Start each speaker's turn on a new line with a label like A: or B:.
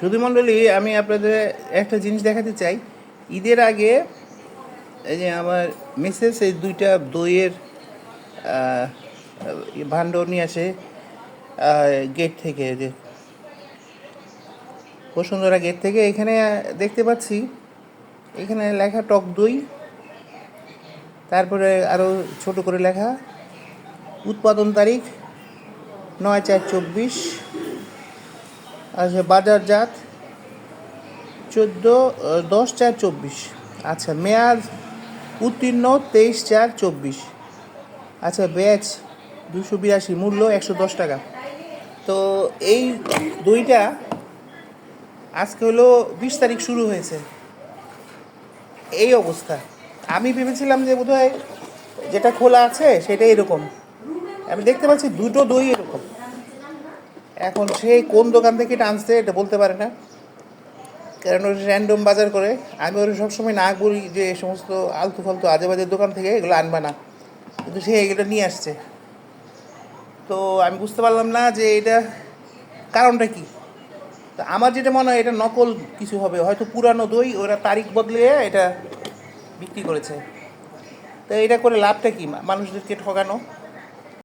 A: সুধীমণ্ডলী, আমি আপনাদের একটা জিনিস দেখাতে চাই। ঈদের আগে এই যে আমার মিসেস এই দুইটা দইয়ের ভাণ্ড নিয়ে আসে গেট থেকে, যে বসুন্ধরা গেট থেকে। এখানে দেখতে পাচ্ছি এখানে লেখা টক দই, তারপরে আরও ছোট করে লেখা উৎপাদন তারিখ 9/4/24, আচ্ছা বাজারজাত 10/4/24, আচ্ছা মেয়াদ উত্তীর্ণ 23/4/24, আচ্ছা ব্যাচ 282, মূল্য 110 টাকা। তো এই দইটা আজকে হলো 20 তারিখ শুরু হয়েছে, এই অবস্থা। আমি ভেবেছিলাম যে বোধহয় যেটা খোলা আছে সেটা এরকম, আমি দেখতে পাচ্ছি দুটো দই এরকম। এখন সে কোন দোকান থেকে এটা আনছে এটা বলতে পারে না, কারণ ওরা র্যান্ডম বাজার করে। আমি ওরা সবসময় না বলি যে এই সমস্ত আলতু ফালতু আজে বাজে দোকান থেকে এগুলো আনবে না, কিন্তু সে এগুলো নিয়ে আসছে। তো আমি বুঝতে পারলাম না যে এটা কারণটা কি। তো আমার যেটা মনে হয় এটা নকল কিছু হবে, হয়তো পুরানো দই ওরা তারিখ বদলে এটা বিক্রি করেছে। তো এটা করে লাভটা কি? মানুষদেরকে ঠকানো।